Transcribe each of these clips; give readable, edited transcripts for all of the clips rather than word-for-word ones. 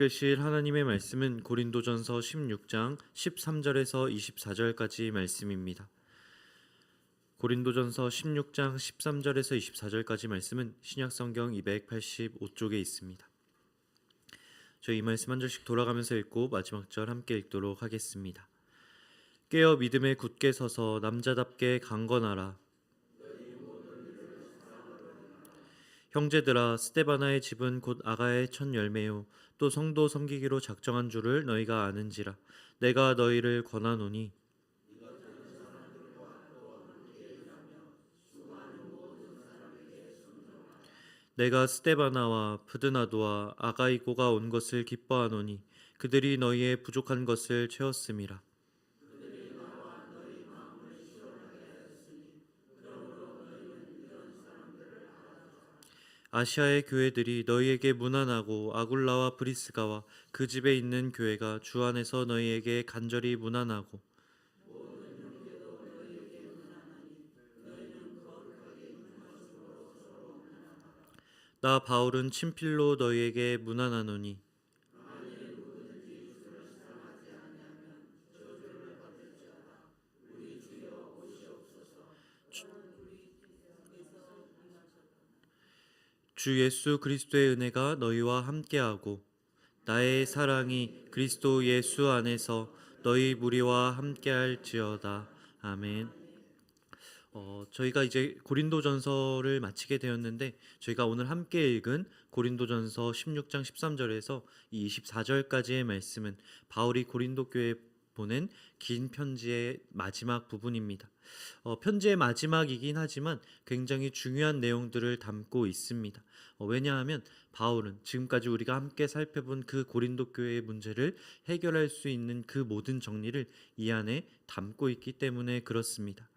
읽으실 하나님의 말씀은 고린도전서 16장 13절에서 24절까지 말씀입니다. 고린도전서 16장 13절에서 24절까지 말씀은 신약성경 285쪽에 있습니다. 저희 이 말씀 한 절씩 돌아가면서 읽고 마지막 절 함께 읽도록 하겠습니다. 깨어 믿음에 굳게 서서 남자답게 강건하라. 형제들아, 스데바나의 집은 곧 아가의 첫 열매요 또 성도 섬기기로 작정한 줄을 너희가 아는지라. 내가 너희를 권하노니 내가 스데바나와 프드나도와 아가이고가 온 것을 기뻐하노니 그들이 너희의 부족한 것을 채웠음이라. 아시아의 교회들이 너희에게 문안하고 아굴라와 브리스가와 그 집에 있는 교회가 주 안에서 너희에게 간절히 문안하고 나 바울은 친필로 너희에게 문안하노니 주 예수 그리스도의 은혜가 너희와 함께하고 나의 사랑이 그리스도 예수 안에서 너희 무리와 함께할지어다. 아멘. 저희가 이제 고린도전서를 마치게 되었는데 저희가 오늘 함께 읽은 고린도전서 16장 13절에서 24절까지의 말씀은 바울이 고린도 교회에 보낸 긴 편지의 마지막 부분입니다. 편지의 마지막이긴 하지만 굉장히 중요한 내용들을 담고 있습니다. 왜냐하면 바울은 지금까지 우리가 함께 살펴본 그 고린도 교회의 문제를 해결할 수 있는 그 모든 정리를 이 안에 담고 있기 때문에 그렇습니다.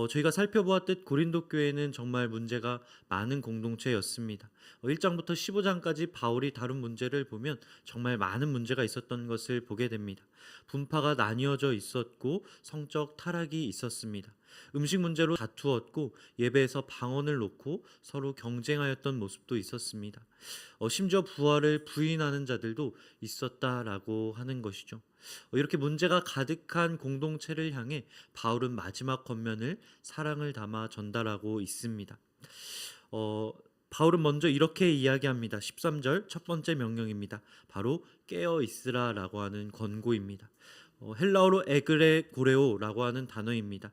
저희가 살펴보았듯 고린도 교회는 정말 문제가 많은 공동체였습니다. 1장부터 15장까지 바울이 다룬 문제를 보면 정말 많은 문제가 있었던 것을 보게 됩니다. 분파가 나뉘어져 있었고 성적 타락이 있었습니다. 음식 문제로 다투었고 예배에서 방언을 놓고 서로 경쟁하였던 모습도 있었습니다. 심지어 부활을 부인하는 자들도 있었다라고 하는 것이죠. 이렇게 문제가 가득한 공동체를 향해 바울은 마지막 권면을 사랑을 담아 전달하고 있습니다. 바울은 먼저 이렇게 이야기합니다. 13절 첫 번째 명령입니다. 바로 깨어 있으라라고 하는 권고입니다. 헬라어로 에그레고레오라고 하는 단어입니다.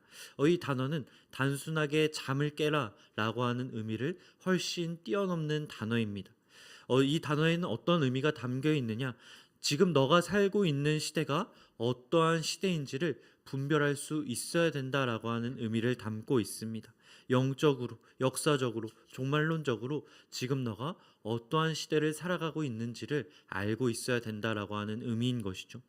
이 단어는 단순하게 잠을 깨라라고 하는 의미를 훨씬 뛰어넘는 단어입니다. 이 단어에는 어떤 의미가 담겨 있느냐? 지금 너가 살고 있는 시대가 어떠한 시대인지를 분별할 수 있어야 된다라고 하는 의미를 담고 있습니다. 영적으로, 역사적으로, 종말론적으로 지금 너가 어떠한 시대를 살아가고 있는지를 알고 있어야 된다라고 하는 의미인 것이죠.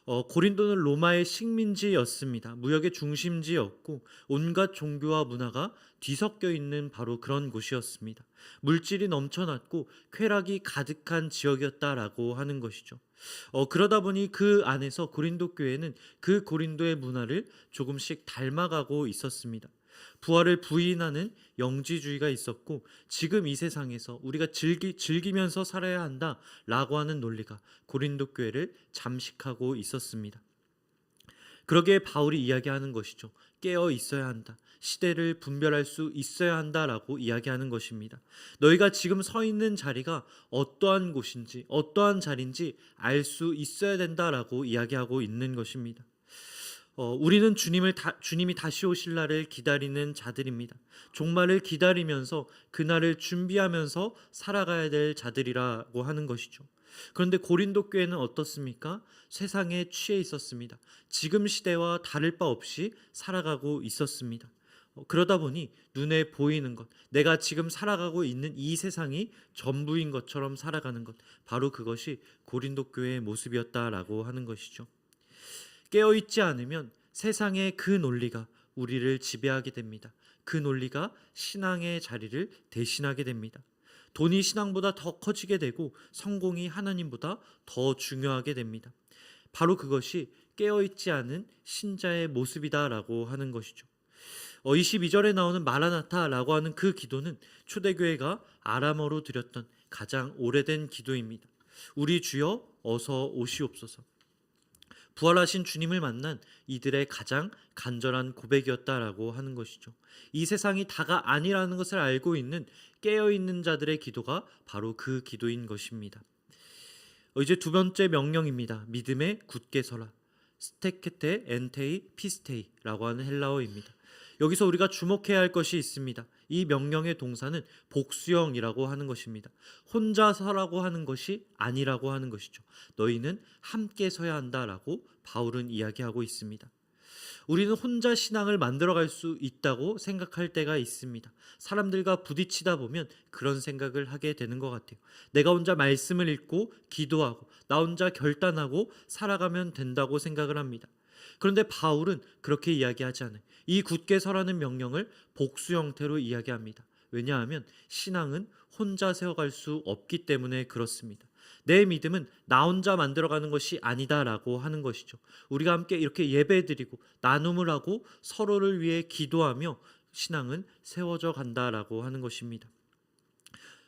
고린도는 로마의 식민지였습니다. 무역의 중심지였고 온갖 종교와 문화가 뒤섞여 있는 바로 그런 곳이었습니다. 물질이 넘쳐났고 쾌락이 가득한 지역이었다라고 하는 것이죠. 그러다 보니 그 안에서 고린도 교회는 그 고린도의 문화를 조금씩 닮아가고 있었습니다. 부활을 부인하는 영지주의가 있었고 지금 이 세상에서 우리가 즐기면서 살아야 한다라고 하는 논리가 고린도 교회를 잠식하고 있었습니다. 그러기에 바울이 이야기하는 것이죠. 깨어 있어야 한다. 시대를 분별할 수 있어야 한다라고 이야기하는 것입니다. 너희가 지금 서 있는 자리가 어떠한 곳인지 어떠한 자리인지 알 수 있어야 된다라고 이야기하고 있는 것입니다. 우리는 주님이 다시 오실 날을 기다리는 자들입니다. 종말을 기다리면서 그날을 준비하면서 살아가야 될 자들이라고 하는 것이죠. 그런데 고린도 교회는 어떻습니까? 세상에 취해 있었습니다. 지금 시대와 다를 바 없이 살아가고 있었습니다. 그러다 보니 눈에 보이는 것, 내가 지금 살아가고 있는 이 세상이 전부인 것처럼 살아가는 것, 바로 그것이 고린도 교회의 모습이었다라고 하는 것이죠. 깨어있지 않으면 세상의 그 논리가 우리를 지배하게 됩니다. 그 논리가 신앙의 자리를 대신하게 됩니다. 돈이 신앙보다 더 커지게 되고 성공이 하나님보다 더 중요하게 됩니다. 바로 그것이 깨어있지 않은 신자의 모습이다라고 하는 것이죠. 22절에 나오는 마라나타라고 하는 그 기도는 초대교회가 아람어로 드렸던 가장 오래된 기도입니다. 우리 주여 어서 오시옵소서. 부활하신 주님을 만난 이들의 가장 간절한 고백이었다라고 하는 것이죠. 이 세상이 다가 아니라는 것을 알고 있는 깨어있는 자들의 기도가 바로 그 기도인 것입니다. 이제 두 번째 명령입니다. 믿음에 굳게 서라. 스테케테 엔테이 피스테이라고 하는 헬라어입니다. 여기서 우리가 주목해야 할 것이 있습니다. 이 명령의 동사는 복수형이라고 하는 것입니다. 혼자 서라고 하는 것이 아니라고 하는 것이죠. 너희는 함께 서야 한다라고 바울은 이야기하고 있습니다. 우리는 혼자 신앙을 만들어갈 수 있다고 생각할 때가 있습니다. 사람들과 부딪히다 보면 그런 생각을 하게 되는 것 같아요. 내가 혼자 말씀을 읽고 기도하고 나 혼자 결단하고 살아가면 된다고 생각을 합니다. 그런데 바울은 그렇게 이야기하지 않아요. 이 굳게 서라는 명령을 복수 형태로 이야기합니다. 왜냐하면 신앙은 혼자 세워갈 수 없기 때문에 그렇습니다. 내 믿음은 나 혼자 만들어가는 것이 아니다라고 하는 것이죠. 우리가 함께 이렇게 예배드리고 나눔을 하고 서로를 위해 기도하며 신앙은 세워져 간다라고 하는 것입니다.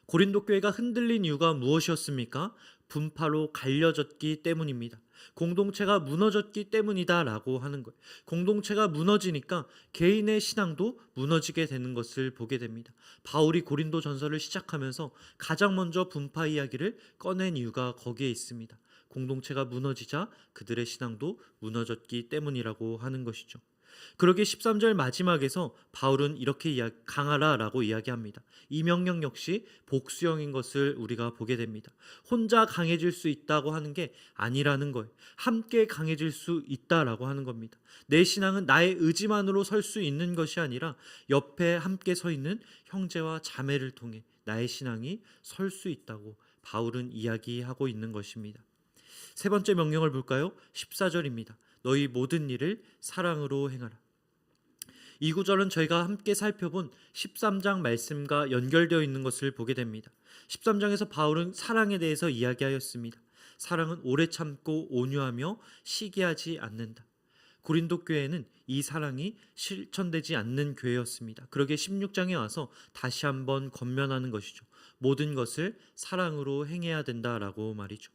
고린도 교회가 흔들린 이유가 무엇이었습니까? 분파로 갈려졌기 때문입니다. 공동체가 무너졌기 때문이다라고 하는 거예요. 공동체가 무너지니까 개인의 신앙도 무너지게 되는 것을 보게 됩니다. 바울이 고린도 전서를 시작하면서 가장 먼저 분파 이야기를 꺼낸 이유가 거기에 있습니다. 공동체가 무너지자 그들의 신앙도 무너졌기 때문이라고 하는 것이죠. 그러기에 13절 마지막에서 바울은 이렇게 강하라라고 이야기합니다. 이 명령 역시 복수형인 것을 우리가 보게 됩니다. 혼자 강해질 수 있다고 하는 게 아니라는 거예요. 함께 강해질 수 있다라고 하는 겁니다. 내 신앙은 나의 의지만으로 설 수 있는 것이 아니라 옆에 함께 서 있는 형제와 자매를 통해 나의 신앙이 설 수 있다고 바울은 이야기하고 있는 것입니다. 세 번째 명령을 볼까요? 14절입니다. 너희 모든 일을 사랑으로 행하라. 이 구절은 저희가 함께 살펴본 13장 말씀과 연결되어 있는 것을 보게 됩니다. 13장에서 바울은 사랑에 대해서 이야기하였습니다. 사랑은 오래 참고 온유하며 시기하지 않는다. 고린도 교회는 이 사랑이 실천되지 않는 교회였습니다. 그러기에 16장에 와서 다시 한번 권면하는 것이죠. 모든 것을 사랑으로 행해야 된다라고 말이죠.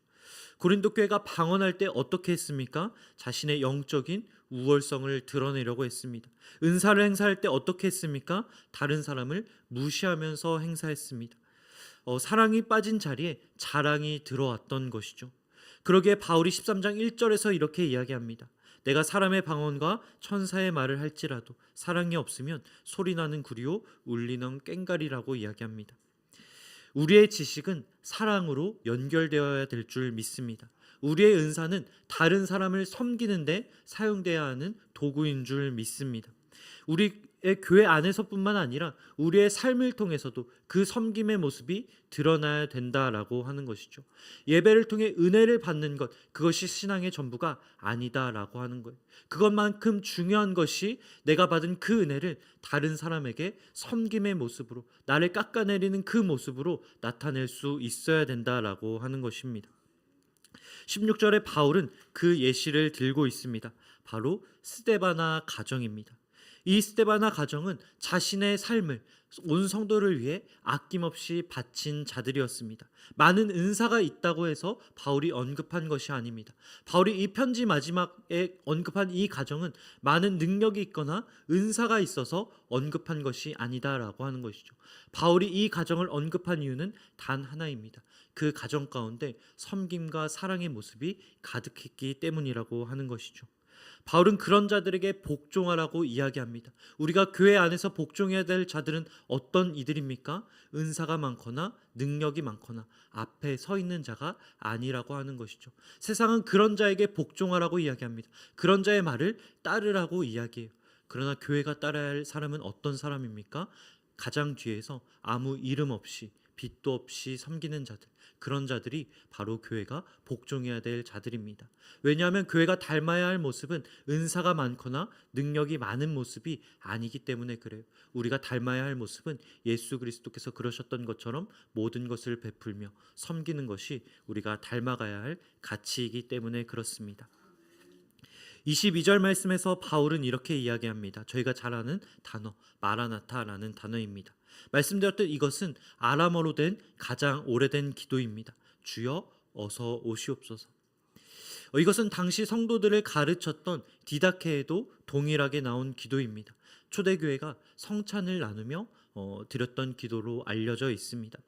고린도 교회가 방언할 때 어떻게 했습니까? 자신의 영적인 우월성을 드러내려고 했습니다. 은사를 행사할 때 어떻게 했습니까? 다른 사람을 무시하면서 행사했습니다. 사랑이 빠진 자리에 자랑이 들어왔던 것이죠. 그러기에 바울이 13장 1절에서 이렇게 이야기합니다. 내가 사람의 방언과 천사의 말을 할지라도 사랑이 없으면 소리나는 구리요 울리는 꽹과리라고 이야기합니다. 우리의 지식은 사랑으로 연결되어야 될 줄 믿습니다. 우리의 은사는 다른 사람을 섬기는데 사용돼야 하는 도구인 줄 믿습니다. 우리의 교회 안에서뿐만 아니라 우리의 삶을 통해서도 그 섬김의 모습이 드러나야 된다라고 하는 것이죠. 예배를 통해 은혜를 받는 것, 그것이 신앙의 전부가 아니다라고 하는 거예요. 그것만큼 중요한 것이 내가 받은 그 은혜를 다른 사람에게 섬김의 모습으로, 나를 깎아내리는 그 모습으로 나타낼 수 있어야 된다라고 하는 것입니다. 16절에 바울은 그 예시를 들고 있습니다. 바로 스데바나 가정입니다. 이 스데바나 가정은 자신의 삶을 온 성도를 위해 아낌없이 바친 자들이었습니다. 많은 은사가 있다고 해서 바울이 언급한 것이 아닙니다. 바울이 이 편지 마지막에 언급한 이 가정은 많은 능력이 있거나 은사가 있어서 언급한 것이 아니다라고 하는 것이죠. 바울이 이 가정을 언급한 이유는 단 하나입니다. 그 가정 가운데 섬김과 사랑의 모습이 가득했기 때문이라고 하는 것이죠. 바울은 그런 자들에게 복종하라고 이야기합니다. 우리가 교회 안에서 복종해야 될 자들은 어떤 이들입니까? 은사가 많거나 능력이 많거나 앞에 서 있는 자가 아니라고 하는 것이죠. 세상은 그런 자에게 복종하라고 이야기합니다. 그런 자의 말을 따르라고 이야기해요. 그러나 교회가 따라야 할 사람은 어떤 사람입니까? 가장 뒤에서 아무 이름 없이 빛도 없이 섬기는 자들, 그런 자들이 바로 교회가 복종해야 될 자들입니다. 왜냐하면 교회가 닮아야 할 모습은 은사가 많거나 능력이 많은 모습이 아니기 때문에 그래요. 우리가 닮아야 할 모습은 예수 그리스도께서 그러셨던 것처럼 모든 것을 베풀며 섬기는 것이 우리가 닮아가야 할 가치이기 때문에 그렇습니다. 22절 말씀에서 바울은 이렇게 이야기합니다. 저희가 잘 아는 단어 마라나타라는 단어입니다. 말씀드렸듯 이것은 아람어로 된 가장 오래된 기도입니다. 주여 어서 오시옵소서. 이것은 당시 성도들을 가르쳤던 디다케에도 동일하게 나온 기도입니다. 초대교회가 성찬을 나누며 드렸던 기도로 알려져 있습니다.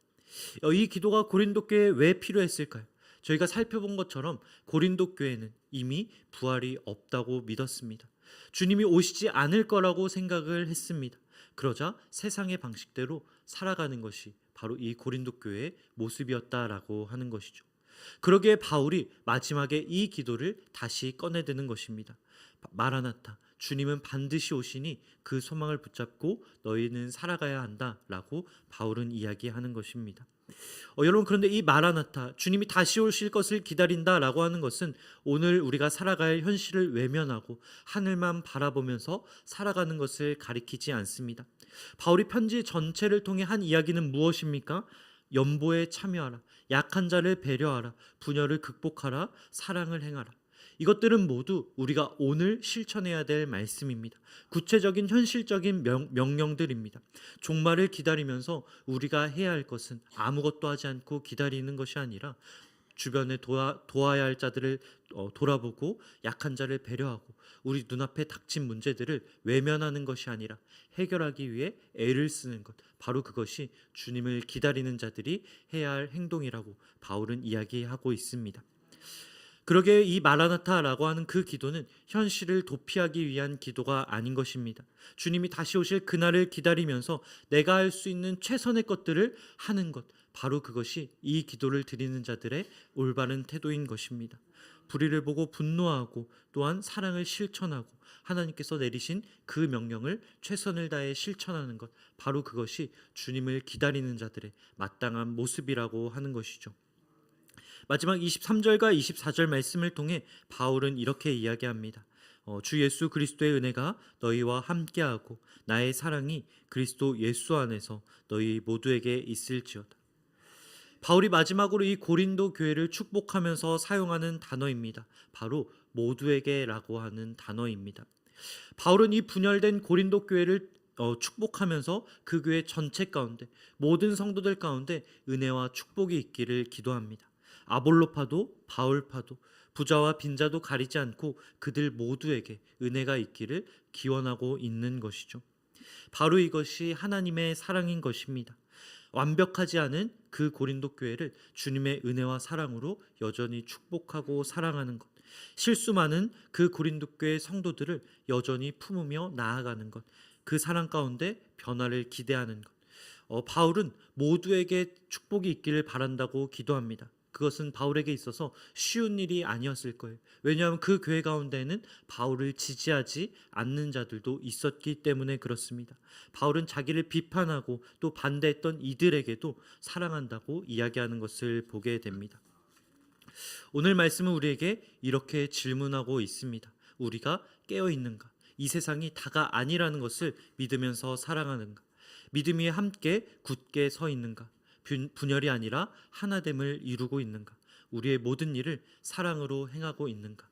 이 기도가 고린도 교회에 왜 필요했을까요? 저희가 살펴본 것처럼 고린도 교회는 이미 부활이 없다고 믿었습니다. 주님이 오시지 않을 거라고 생각을 했습니다. 그러자 세상의 방식대로 살아가는 것이 바로 이 고린도 교회의 모습이었다라고 하는 것이죠. 그러기에 바울이 마지막에 이 기도를 다시 꺼내드는 것입니다. 마라나타, 주님은 반드시 오시니 그 소망을 붙잡고 너희는 살아가야 한다라고 바울은 이야기하는 것입니다. 여러분, 그런데 이 마라나타, 주님이 다시 오실 것을 기다린다라고 하는 것은 오늘 우리가 살아갈 현실을 외면하고 하늘만 바라보면서 살아가는 것을 가리키지 않습니다. 바울이 편지 전체를 통해 한 이야기는 무엇입니까? 연보에 참여하라, 약한 자를 배려하라, 분열을 극복하라, 사랑을 행하라. 이것들은 모두 우리가 오늘 실천해야 될 말씀입니다. 구체적인 현실적인 명령들입니다. 종말을 기다리면서 우리가 해야 할 것은 아무것도 하지 않고 기다리는 것이 아니라 주변에 도와야 할 자들을 돌아보고 약한 자를 배려하고 우리 눈앞에 닥친 문제들을 외면하는 것이 아니라 해결하기 위해 애를 쓰는 것, 바로 그것이 주님을 기다리는 자들이 해야 할 행동이라고 바울은 이야기하고 있습니다. 그러게 이 마라나타라고 하는 그 기도는 현실을 도피하기 위한 기도가 아닌 것입니다. 주님이 다시 오실 그날을 기다리면서 내가 할 수 있는 최선의 것들을 하는 것, 바로 그것이 이 기도를 드리는 자들의 올바른 태도인 것입니다. 불의를 보고 분노하고 또한 사랑을 실천하고 하나님께서 내리신 그 명령을 최선을 다해 실천하는 것, 바로 그것이 주님을 기다리는 자들의 마땅한 모습이라고 하는 것이죠. 마지막 23절과 24절 말씀을 통해 바울은 이렇게 이야기합니다. 주 예수 그리스도의 은혜가 너희와 함께하고 나의 사랑이 그리스도 예수 안에서 너희 모두에게 있을지어다. 바울이 마지막으로 이 고린도 교회를 축복하면서 사용하는 단어입니다. 바로 모두에게라고 하는 단어입니다. 바울은 이 분열된 고린도 교회를 축복하면서 그 교회 전체 가운데 모든 성도들 가운데 은혜와 축복이 있기를 기도합니다. 아볼로파도 바울파도 부자와 빈자도 가리지 않고 그들 모두에게 은혜가 있기를 기원하고 있는 것이죠. 바로 이것이 하나님의 사랑인 것입니다. 완벽하지 않은 그 고린도 교회를 주님의 은혜와 사랑으로 여전히 축복하고 사랑하는 것, 실수 많은 그 고린도 교회 성도들을 여전히 품으며 나아가는 것, 그 사랑 가운데 변화를 기대하는 것. 바울은 모두에게 축복이 있기를 바란다고 기도합니다. 그것은 바울에게 있어서 쉬운 일이 아니었을 거예요. 왜냐하면 그 교회 가운데는 바울을 지지하지 않는 자들도 있었기 때문에 그렇습니다. 바울은 자기를 비판하고 또 반대했던 이들에게도 사랑한다고 이야기하는 것을 보게 됩니다. 오늘 말씀은 우리에게 이렇게 질문하고 있습니다. 우리가 깨어 있는가? 이 세상이 다가 아니라는 것을 믿으면서 살아가는가? 믿음 위에 함께 굳게 서 있는가? 분열이 아니라 하나됨을 이루고 있는가? 우리의 모든 일을 사랑으로 행하고 있는가?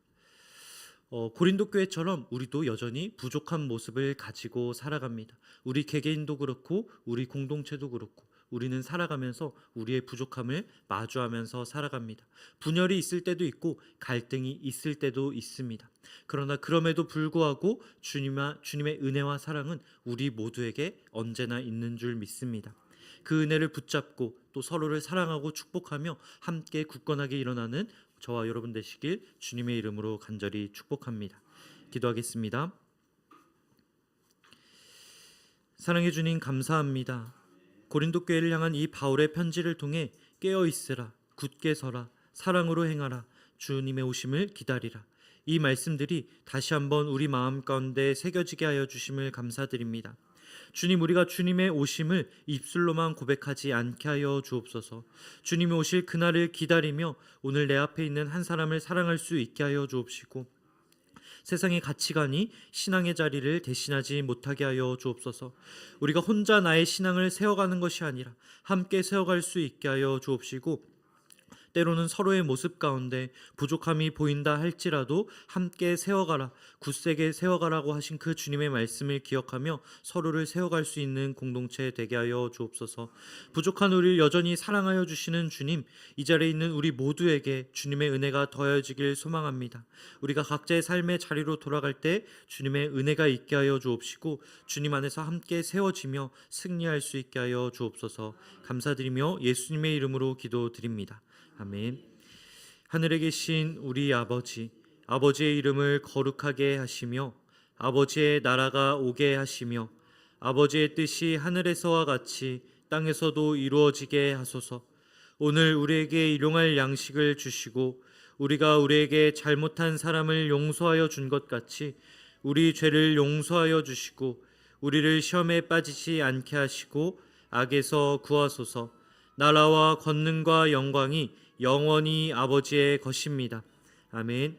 고린도 교회처럼 우리도 여전히 부족한 모습을 가지고 살아갑니다. 우리 개개인도 그렇고 우리 공동체도 그렇고 우리는 살아가면서 우리의 부족함을 마주하면서 살아갑니다. 분열이 있을 때도 있고 갈등이 있을 때도 있습니다. 그러나 그럼에도 불구하고 주님의 은혜와 사랑은 우리 모두에게 언제나 있는 줄 믿습니다. 그 은혜를 붙잡고 또 서로를 사랑하고 축복하며 함께 굳건하게 일어나는 저와 여러분 되시길 주님의 이름으로 간절히 축복합니다. 기도하겠습니다. 사랑해 주님 감사합니다. 고린도 교회를 향한 이 바울의 편지를 통해 깨어 있으라, 굳게 서라, 사랑으로 행하라, 주님의 오심을 기다리라. 이 말씀들이 다시 한번 우리 마음 가운데 새겨지게 하여 주심을 감사드립니다. 주님, 우리가 주님의 오심을 입술로만 고백하지 않게 하여 주옵소서. 주님이 오실 그날을 기다리며 오늘 내 앞에 있는 한 사람을 사랑할 수 있게 하여 주옵시고 세상의 가치관이 신앙의 자리를 대신하지 못하게 하여 주옵소서. 우리가 혼자 나의 신앙을 세워가는 것이 아니라 함께 세워갈 수 있게 하여 주옵시고 때로는 서로의 모습 가운데 부족함이 보인다 할지라도 함께 세워가라, 굳세게 세워가라고 하신 그 주님의 말씀을 기억하며 서로를 세워갈 수 있는 공동체 되게 하여 주옵소서. 부족한 우리를 여전히 사랑하여 주시는 주님, 이 자리에 있는 우리 모두에게 주님의 은혜가 더해지길 소망합니다. 우리가 각자의 삶의 자리로 돌아갈 때 주님의 은혜가 있게 하여 주옵시고 주님 안에서 함께 세워지며 승리할 수 있게 하여 주옵소서. 감사드리며 예수님의 이름으로 기도드립니다. 아멘. 하늘에 계신 우리 아버지, 아버지의 이름을 거룩하게 하시며 아버지의 나라가 오게 하시며 아버지의 뜻이 하늘에서와 같이 땅에서도 이루어지게 하소서. 오늘 우리에게 일용할 양식을 주시고 우리가 우리에게 잘못한 사람을 용서하여 준 것 같이 우리 죄를 용서하여 주시고 우리를 시험에 빠지지 않게 하시고 악에서 구하소서. 나라와 권능과 영광이 영원히 아버지의 것입니다. 아멘.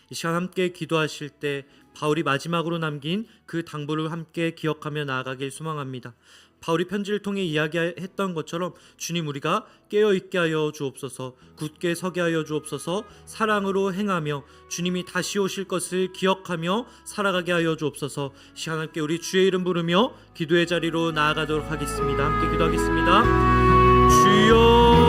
이 시간 함께 기도하실 때 바울이 마지막으로 남긴 그 당부를 함께 기억하며 나아가길 소망합니다. 바울이 편지를 통해 이야기했던 것처럼 주님, 우리가 깨어있게 하여 주옵소서, 굳게 서게 하여 주옵소서, 사랑으로 행하며 주님이 다시 오실 것을 기억하며 살아가게 하여 주옵소서. 시간 함께 우리 주의 이름 부르며 기도의 자리로 나아가도록 하겠습니다. 함께 기도하겠습니다. 주여